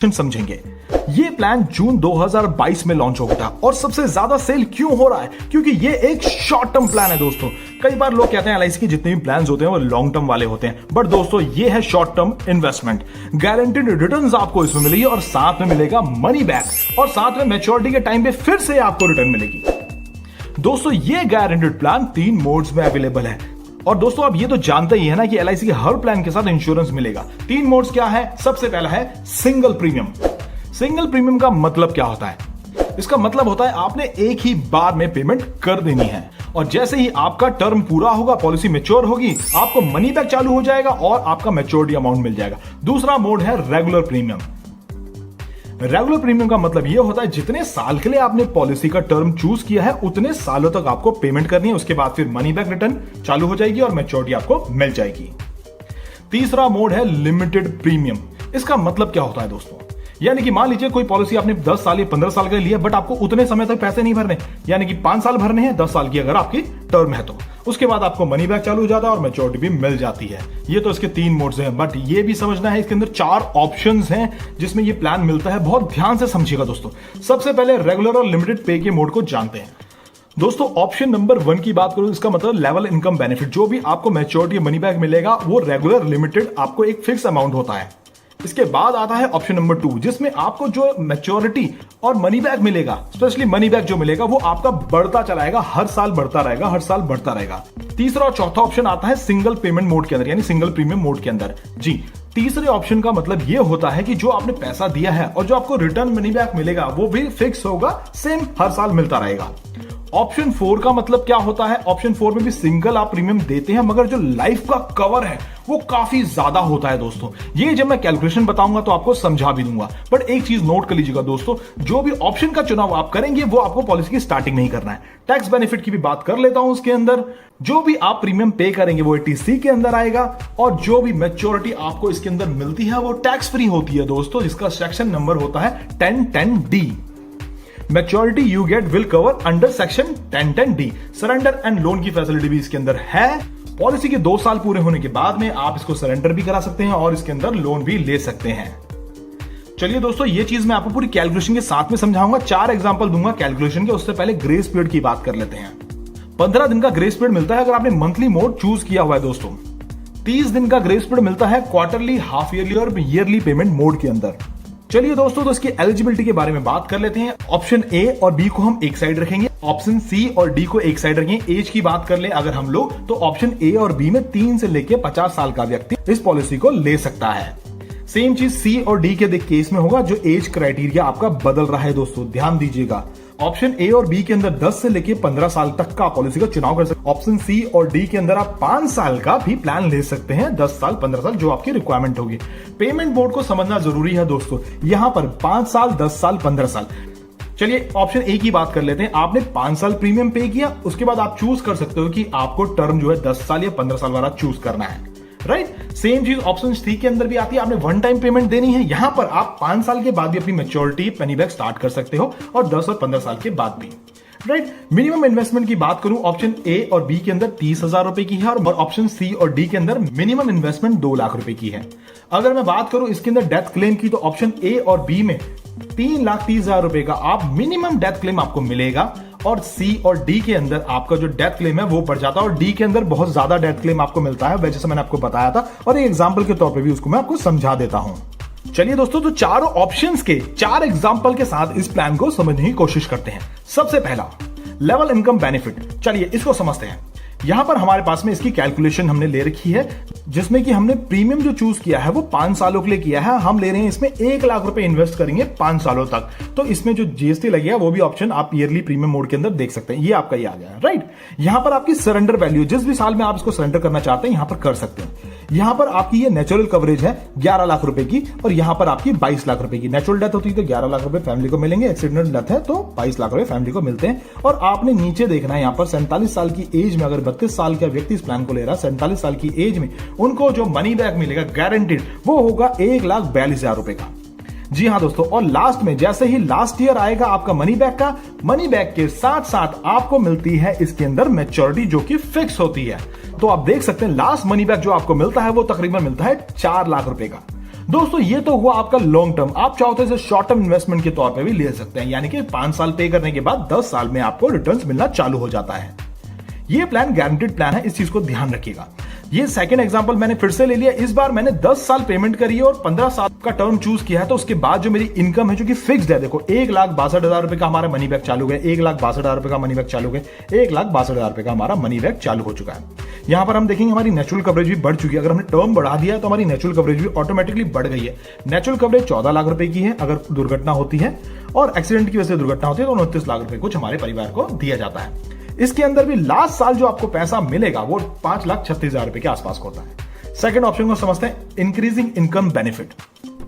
समझेंगे। ये प्लान जून 2022 में लॉन्च हो गया था और सबसे ज्यादा सेल क्यों हो रहा है? क्योंकि ये एक शॉर्ट टर्म प्लान है दोस्तों। कई बार लोग कहते हैं एलआईसी के जितने भी प्लान होते हैं वो लॉन्ग टर्म वाले होते हैं, बट दोस्तों ये है short term investment. Guaranteed returns आपको इसमें मिलेगी और साथ में मिलेगा मनी बैक और साथ में मैच्योरिटी के टाइम पे फिर से आपको रिटर्न मिलेगी। दोस्तों ये गारंटीड प्लान 3 मोड्स में अवेलेबल है और दोस्तों आप ये तो जानते ही है ना कि एलआईसी के हर प्लान के साथ इंश्योरेंस मिलेगा। 3 मोड्स क्या है? सबसे पहला है सिंगल प्रीमियम। सिंगल प्रीमियम का मतलब क्या होता है? इसका मतलब होता है आपने एक ही बार में पेमेंट कर देनी है और जैसे ही आपका टर्म पूरा होगा, पॉलिसी मैच्योर होगी, आपको मनी बैक चालू हो जाएगा और आपका मैच्योरिटी अमाउंट मिल जाएगा। दूसरा मोड है रेगुलर प्रीमियम। रेगुलर प्रीमियम का मतलब यह होता है जितने साल के लिए आपने पॉलिसी का टर्म चूज किया है उतने सालों तक आपको पेमेंट करनी है, उसके बाद फिर मनी बैक रिटर्न चालू हो जाएगी और मैच्योरिटी आपको मिल जाएगी। तीसरा मोड है लिमिटेड प्रीमियम। इसका मतलब क्या होता है दोस्तों? यानी कि मान लीजिए कोई पॉलिसी आपने 10 साल या 15 साल के लिए बट आपको उतने समय तक पैसे नहीं भरने, यानी कि 5 साल भरने हैं, 10 साल की अगर आपकी टर्म है तो उसके बाद आपको मनी बैक चालू हो जाता है और मैच्योरिटी भी मिल जाती है। ये तो इसके 3 मोड्स हैं, बट ये भी समझना है इसके अंदर 4 ऑप्शंस हैं जिसमें ये प्लान मिलता है। बहुत ध्यान से समझिएगा दोस्तों। सबसे पहले रेगुलर और लिमिटेड पे के मोड को जानते हैं। दोस्तों ऑप्शन नंबर 1 की बात करूं, इसका मतलब लेवल इनकम बेनिफिट। जो भी आपको मैच्योरिटी मनी बैक मिलेगा वो रेगुलर लिमिटेड आपको एक फिक्स अमाउंट होता है। इसके बाद आता है ऑप्शन नंबर 2 जिसमें आपको जो मैच्योरिटी और मनी बैक मिलेगा, स्पेशली मनी बैक जो मिलेगा वो आपका बढ़ता चलाएगा, हर साल बढ़ता रहेगा, हर साल बढ़ता रहेगा। तीसरा और चौथा ऑप्शन आता है सिंगल पेमेंट मोड के अंदर, यानी सिंगल प्रीमियम मोड के अंदर। जी, तीसरे ऑप्शन का मतलब ये होता है कि जो आपने पैसा दिया है और जो आपको रिटर्न मनी बैक मिलेगा वो भी फिक्स होगा, सेम हर साल मिलता रहेगा। ऑप्शन 4 का मतलब क्या होता है? ऑप्शन 4 में भी सिंगल आप प्रीमियम देते हैं मगर जो लाइफ का कवर है वो काफी ज्यादा होता है दोस्तों। ये जब मैं कैलकुलेशन बताऊंगा तो आपको समझा भी दूंगा, बट एक चीज नोट कर लीजिएगा दोस्तों, जो भी ऑप्शन का चुनाव आप करेंगे वो आपको पॉलिसी की स्टार्टिंग में ही करना है। टैक्स बेनिफिट की भी बात कर लेता हूं उसके अंदर। जो भी आप प्रीमियम पे करेंगे वो 80C के अंदर आएगा और जो भी मैच्योरिटी आपको इसके अंदर मिलती है वो टैक्स फ्री होती है दोस्तों, जिसका सेक्शन नंबर होता है 1010D। Maturity you get will cover under section 1010D। Surrender and loan की फैसिलिटी भी इसके अंदर है। पॉलिसी के 2 साल पूरे होने के बाद में आप इसको सरेंडर भी करा सकते हैं और इसके अंदर लोन भी ले सकते हैं। चलिए दोस्तों, ये चीज मैं आपको पूरी कैलकुलेशन के साथ में समझाऊंगा। 4 एग्जांपल दूंगा कैलकुलेशन के। उससे पहले ग्रेस पीरियड की बात कर लेते हैं। 15 दिन का ग्रेस पीरियड मिलता है अगर आपने मंथली मोड चूज किया हुआ है दोस्तों। 30 दिन का ग्रेस पीरियड मिलता है क्वार्टरली, हाफ ईयरली और ईयरली पेमेंट मोड के अंदर। चलिए दोस्तों, तो इसकी एलिजिबिलिटी के बारे में बात कर लेते हैं। ऑप्शन ए और बी को हम एक साइड रखेंगे, ऑप्शन सी और डी को एक साइड रखेंगे। एज की बात कर ले अगर हम लोग, तो ऑप्शन ए और बी में 3 से लेकर 50 साल का व्यक्ति इस पॉलिसी को ले सकता है। सेम चीज सी और डी के केस में होगा, जो एज क्राइटेरिया आपका बदल रहा है दोस्तों, ध्यान दीजिएगा। ऑप्शन ए और बी के अंदर 10 से लेके 15 साल तक का पॉलिसी का चुनाव कर सकते हैं। ऑप्शन सी और डी के अंदर आप 5 साल का भी प्लान ले सकते हैं, 10 साल 15 साल जो आपकी रिक्वायरमेंट होगी। पेमेंट मोड को समझना जरूरी है दोस्तों, यहां पर 5 साल, 10 साल, 15 साल। चलिए ऑप्शन ए की बात कर लेते हैं। आपने 5 साल प्रीमियम पे किया, उसके बाद आप चूज कर सकते हो कि आपको टर्म जो है 10 साल या 15 साल वाला चूज करना है, राइट। सेम चीज ऑप्शन सी के अंदर भी आती है। आपने 1 टाइम पेमेंट देनी है, यहां पर आप 5 साल के बाद भी अपनी मैच्योरिटी मनी बैक स्टार्ट कर सकते हो और 10 और 15 साल के बाद भी, राइट। मिनिमम इन्वेस्टमेंट की बात करूं, ऑप्शन ए और बी के अंदर 30,000 रुपए की है और ऑप्शन सी और डी के अंदर मिनिमम इन्वेस्टमेंट 2 लाख रुपए की है। अगर मैं बात करूं इसके अंदर डेथ क्लेम की, तो ऑप्शन ए और बी में 3,30,000 रुपए का आप मिनिमम डेथ क्लेम आपको मिलेगा और सी और डी के अंदर आपका जो डेथ क्लेम है वो बढ़ जाता है और डी के अंदर बहुत ज्यादा डेथ क्लेम आपको मिलता है, जैसे मैंने आपको बताया था और एक एग्जांपल के तौर पे भी उसको मैं आपको समझा देता हूं। चलिए दोस्तों, तो चारों ऑप्शंस के 4 एग्जांपल के साथ इस प्लान को समझने की कोशिश करते हैं। सबसे पहला लेवल इनकम बेनिफिट। चलिए इसको समझते हैं। यहां पर हमारे पास में इसकी कैलकुलेशन हमने ले रखी है, जिसमें कि हमने प्रीमियम जो चूज किया है वो 5 सालों के लिए किया है। हम ले रहे हैं इसमें 1 लाख रुपए इन्वेस्ट करेंगे 5 सालों तक। तो इसमें जो जीएसटी लगेगा वो भी ऑप्शन आप ईयरली प्रीमियम मोड के अंदर देख सकते हैं। ये आपका ये आ गया, राइट। यहां पर आपकी सरेंडर वैल्यू जिस भी साल में आप इसको सरेंडर करना चाहते हैं यहां पर कर सकते हैं। यहां पर आपकी ये नेचुरल कवरेज है 11 लाख रुपए की और यहां पर आपकी 22 लाख रुपए की। नेचुरल डेथ होती है तो 11 लाख रुपए फैमिली को मिलेंगे, एक्सीडेंटल डेथ है तो 22 लाख रुपए फैमिली को मिलते हैं। और आपने नीचे देखना है यहां पर 47 साल की एज में अगर 32 साल का व्यक्ति इस प्लान को ले रहा है, 47 साल की एज में उनको जो मनी बैक मिलेगा गारंटीड वो होगा 1,42,000 रुपए का। जी हां दोस्तों, और लास्ट में जैसे ही लास्ट ईयर आएगा आपका मनी बैक का, मनी बैक के साथ साथ आपको मिलती है इसके अंदर मैच्योरिटी जो कि फिक्स होती है। तो आप देख सकते हैं लास्ट मनी बैक जो आपको मिलता है वो तकरीबन मिलता है 4 लाख रुपए का। दोस्तों ये तो हुआ आपका लॉन्ग टर्म। आप चाहो तो इसे शॉर्ट टर्म इन्वेस्टमेंट के तौर पे भी ले सकते हैं, यानी कि 5 साल पे करने के बाद 10 साल में आपको रिटर्न्स मिलना चालू हो जाता है। ये प्लान गारंटेड प्लान है, इस चीज को ध्यान रखिएगा। ये सेकंड एग्जांपल मैंने फिर से ले लिया। इस बार मैंने 10 साल पेमेंट करी है और 15 साल का टर्म चूज किया है, तो उसके बाद जो मेरी इनकम है जो कि फिक्स्ड है, देखो 1,62,000 रुपए का हमारा मनी बैक चालू है, 1,62,000 रुपए का मनी बैक चालू है, 1,62,000 रुपए का हमारा मनी बैक चालू हो चुका है। यहां पर हम देखेंगे हमारी नेचुरल कवरेज भी बढ़ चुकी है। अगर हमने टर्म बढ़ा दिया है तो हमारी नेचुरल कवरेज भी ऑटोमेटिकली बढ़ गई है। नेचुरल कवरेज 14 लाख रुपए की है अगर दुर्घटना होती है, और एक्सीडेंट की वजह से दुर्घटना होती है तो 29 लाख रुपए कुछ हमारे परिवार को दिया जाता है। इसके अंदर भी लास्ट साल जो आपको पैसा मिलेगा वो 5,36,000 रुपए के आसपास का होता है। सेकंड ऑप्शन को समझते हैं, इंक्रीजिंग इनकम बेनिफिट।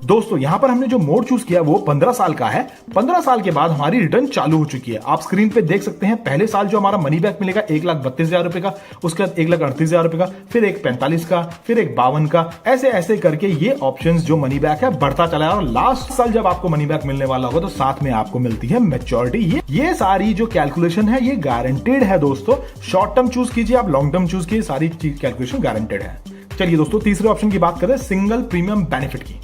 दोस्तों यहां पर हमने जो मोड चूज किया वो 15 साल का है। 15 साल के बाद हमारी रिटर्न चालू हो चुकी है। आप स्क्रीन पे देख सकते हैं पहले साल जो हमारा मनी बैक मिलेगा 1,32,000 रुपए का, उसके बाद 1,38,000 रुपए का, फिर एक 45 का, फिर एक 52 का, ऐसे ऐसे करके ये ऑप्शंस जो मनी बैक है बढ़ता चला है। और लास्ट साल जब आपको मनी बैक मिलने वाला होगा तो साथ में आपको मिलती है मैच्योरिटी। ये सारी जो कैलकुलेशन है ये गारंटेड है दोस्तों। शॉर्ट टर्म चूज कीजिए, आप लॉन्ग टर्म चूज कीजिए, सारी चीज कैलकुलेशन गारंटेड है। चलिए दोस्तों तीसरे ऑप्शन की बात करें, सिंगल प्रीमियम बेनिफिट की।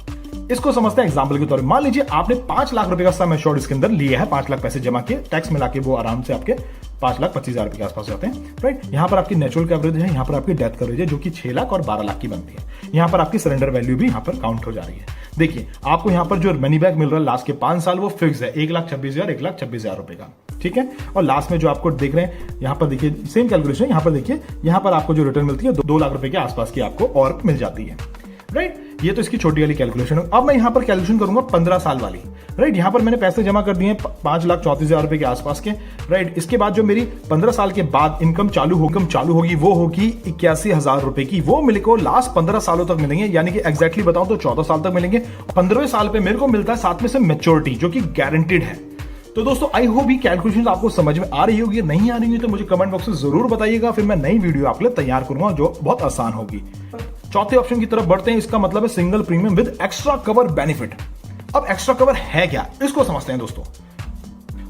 इसको समझते हैं एग्जांपल के तौर पर। मान लीजिए आपने 5 लाख रुपए का सम एश्योर्ड इसके अंदर लिया है, 5 लाख पैसे जमा किए, टैक्स मिला के वो आराम से आपके 5,25,000 रुपए के आसपास जाते हैं, राइट। यहां पर आपकी नेचुरल कवरेज है, यहां पर आपकी डेथ कवरेज है जो कि 6 लाख और 12 लाख की बनती है। यहां पर आपकी सरेंडर वैल्यू भी यहां पर काउंट हो जा रही है। देखिए आपको यहां पर जो मनी बैक मिल रहा है लास्ट के 5 साल वो फिक्स है, 1,26,000, 1,26,000 रुपए का, ठीक है। और लास्ट में जो आपको देख रहे हैं यहां पर देखिए सेम कैलकुलेशन, यहां पर देखिए यहां पर आपको जो रिटर्न मिलती है 2 लाख रुपए के आसपास की आपको और मिल जाती है, राइट। ये तो इसकी छोटी वाली कैलकुलेशन है। अब मैं यहां पर कैलकुलेशन करूंगा 15 साल वाली, राइट। यहां पर मैंने पैसे जमा कर दिए 5,34,000 रुपए के आसपास के, राइट। इसके बाद जो मेरी 15 साल के बाद इनकम चालू होगी वो होगी 81,000 रुपए की। वो मेरे को लास्ट 15 सालों तक मिलेंगे, यानी कि एग्जैक्टली बताऊं तो 14 साल तक मिलेंगे। 15वें साल पे मेरे को मिलता है साथ में से मैच्योरिटी जो कि गारंटेड है। तो दोस्तों आई होप ये कैलकुलेशन आपको समझ में आ रही होगी, नहीं आ रही है तो मुझे कमेंट बॉक्स में जरूर बताइएगा, फिर मैं नई वीडियो आपके लिए तैयार करूंगा जो बहुत आसान होगी। चौथे ऑप्शन की तरफ बढ़ते हैं, इसका मतलब है single premium with extra cover benefit. अब एक्स्ट्रा कवर है क्या, इसको समझते हैं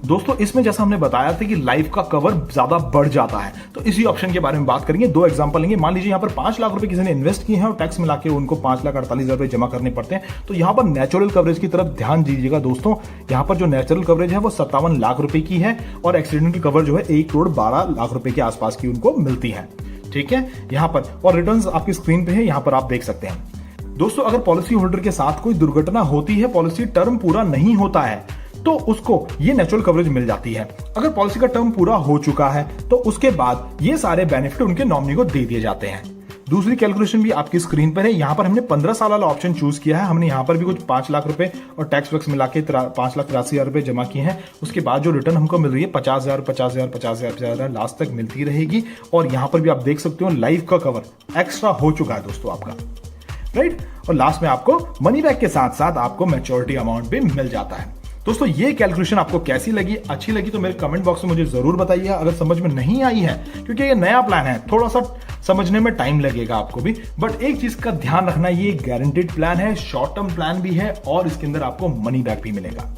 दोस्तों इसमें जैसा हमने बताया था कि लाइफ का कवर ज्यादा बढ़ जाता है, तो इसी ऑप्शन के बारे में बात करेंगे। 2 एग्जांपल लेंगे। मान लीजिए यहां पर 5 लाख रुपए किसी ने इन्वेस्ट किए हैं और टैक्स मिला के उनको 5,48,000 रुपए जमा करने पड़ते हैं, तो यहां पर नेचुरल कवरेज की तरफ ध्यान दीजिएगा दोस्तों। यहां पर जो नेचुरल कवरेज है वो 57 लाख रुपए की है और एक्सीडेंटल कवर जो है 1,12,00,000 रुपए के आसपास की उनको मिलती है, ठीक है। यहां पर और रिटर्न्स आपकी स्क्रीन पे है, यहां पर आप देख सकते हैं। दोस्तों अगर पॉलिसी होल्डर के साथ कोई दुर्घटना होती है, पॉलिसी टर्म पूरा नहीं होता है, तो उसको ये नेचुरल कवरेज मिल जाती है। अगर पॉलिसी का टर्म पूरा हो चुका है तो उसके बाद ये सारे बेनिफिट उनके नॉमिनी को दे दिए जाते हैं। दूसरी कैलकुलेशन भी आपकी स्क्रीन पर है। यहां पर हमने 15 साल वाला ऑप्शन चूज किया है। हमने यहां पर भी कुछ 5 लाख रुपए और टैक्स वैक्स मिला के 5,83,000 रुपए जमा किए हैं। उसके बाद जो रिटर्न हमको मिल रही है 50,000, 50,000, 50,000, 50,000 लास्ट तक मिलती रहेगी। और यहां पर भी आप देख सकते हो लाइफ का कवर एक्स्ट्रा हो चुका है दोस्तों आपका, राइट। और लास्ट में आपको मनी बैक के साथ साथ आपको मैच्योरिटी अमाउंट भी मिल जाता है। दोस्तों ये कैलकुलेशन आपको कैसी लगी, अच्छी लगी तो मेरे कमेंट बॉक्स में मुझे जरूर बताइए। अगर समझ में नहीं आई है, क्योंकि ये नया प्लान है, थोड़ा सा समझने में टाइम लगेगा आपको भी, बट एक चीज का ध्यान रखना, ये गारंटेड प्लान है, शॉर्ट टर्म प्लान भी है और इसके अंदर आपको मनी बैक भी मिलेगा।